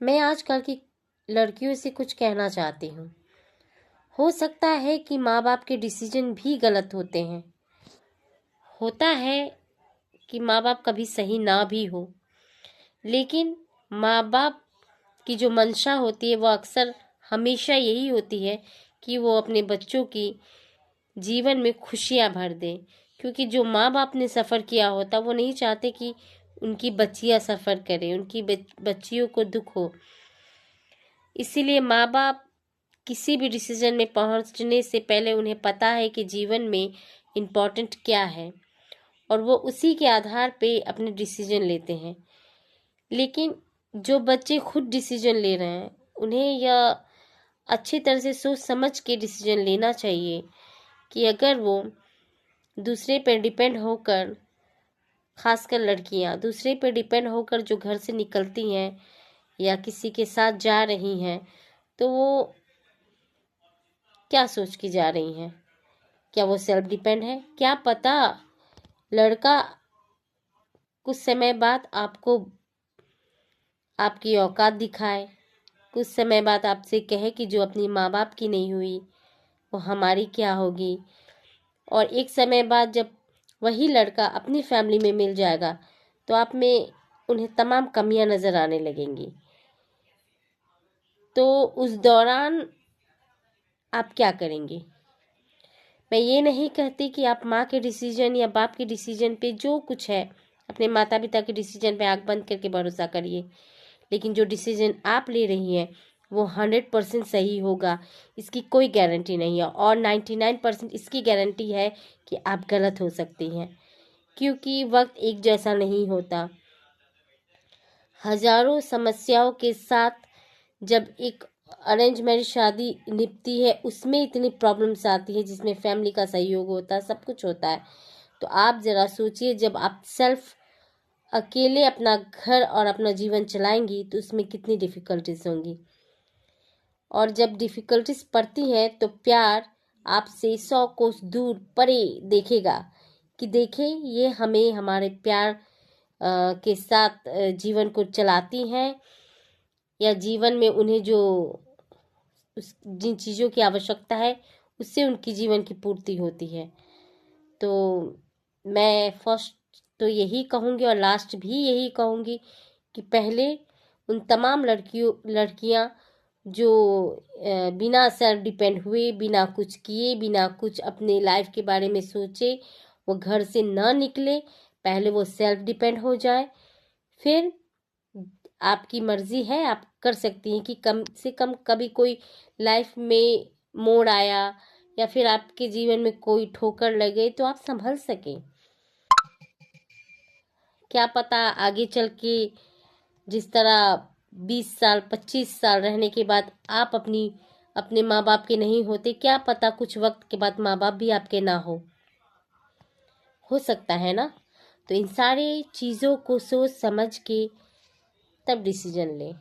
मैं आजकल की लड़कियों से कुछ कहना चाहती हूँ। हो सकता है कि माँ बाप के डिसीजन भी गलत होते हैं। होता है कि माँ बाप कभी सही ना भी हो, लेकिन माँ बाप की जो मंशा होती है वो अक्सर हमेशा यही होती है कि वो अपने बच्चों की जीवन में खुशियाँ भर दें। क्योंकि जो माँ बाप ने सफ़र किया होता वो नहीं चाहते कि उनकी बच्चियाँ सफ़र करें, उनकी बच्चियों को दुख हो। इसीलिए माँ बाप किसी भी डिसीजन में पहुंचने से पहले उन्हें पता है कि जीवन में इम्पोर्टेंट क्या है और वो उसी के आधार पे अपने डिसीजन लेते हैं। लेकिन जो बच्चे खुद डिसीजन ले रहे हैं उन्हें यह अच्छी तरह से सोच समझ के डिसीजन लेना चाहिए कि अगर वो दूसरे पर डिपेंड होकर, खासकर लड़कियां दूसरे पर डिपेंड होकर जो घर से निकलती हैं या किसी के साथ जा रही हैं, तो वो क्या सोच के जा रही हैं? क्या वो सेल्फ डिपेंड है? क्या पता लड़का कुछ समय बाद आपको आपकी औकात दिखाए, कुछ समय बाद आपसे कहे कि जो अपनी माँ बाप की नहीं हुई वो हमारी क्या होगी। और एक समय बाद जब वही लड़का अपनी फैमिली में मिल जाएगा तो आप में उन्हें तमाम कमियां नज़र आने लगेंगी। तो उस दौरान आप क्या करेंगे? मैं ये नहीं कहती कि आप माँ के डिसीजन या बाप के डिसीजन पे जो कुछ है, अपने माता पिता के डिसीजन पे आंख बंद करके भरोसा करिए, लेकिन जो डिसीजन आप ले रही हैं वो 100% सही होगा, इसकी कोई गारंटी नहीं है। और 99% इसकी गारंटी है कि आप गलत हो सकती हैं, क्योंकि वक्त एक जैसा नहीं होता। हजारों समस्याओं के साथ जब एक अरेंज मैरिज शादी निपटती है, उसमें इतनी प्रॉब्लम्स आती है जिसमें फैमिली का सहयोग होता है, सब कुछ होता है। तो आप ज़रा सोचिए, जब आप सेल्फ अकेले अपना घर और अपना जीवन चलाएंगी तो उसमें कितनी डिफ़िकल्टीज होंगी। और जब डिफ़िकल्टीज पड़ती हैं तो प्यार आपसे 100 कोस दूर परे देखेगा कि देखें ये हमें हमारे प्यार के साथ जीवन को चलाती हैं, या जीवन में उन्हें जो जिन चीज़ों की आवश्यकता है उससे उनकी जीवन की पूर्ति होती है। तो मैं फर्स्ट तो यही कहूँगी और लास्ट भी यही कहूँगी कि पहले उन तमाम लड़कियाँ जो बिना सेल्फ डिपेंड हुए, बिना कुछ किए, बिना कुछ अपने लाइफ के बारे में सोचे वो घर से ना निकले, पहले वो सेल्फ डिपेंड हो जाए। फिर आपकी मर्जी है, आप कर सकती हैं कि कम से कम कभी कोई लाइफ में मोड़ आया या फिर आपके जीवन में कोई ठोकर लगे तो आप संभल सकें। क्या पता आगे चल के जिस तरह 20 साल 25 साल रहने के बाद आप अपने माँ बाप के नहीं होते, क्या पता कुछ वक्त के बाद माँ बाप भी आपके ना हो सकता है ना। तो इन सारी चीज़ों को सोच समझ के तब डिसीजन लें।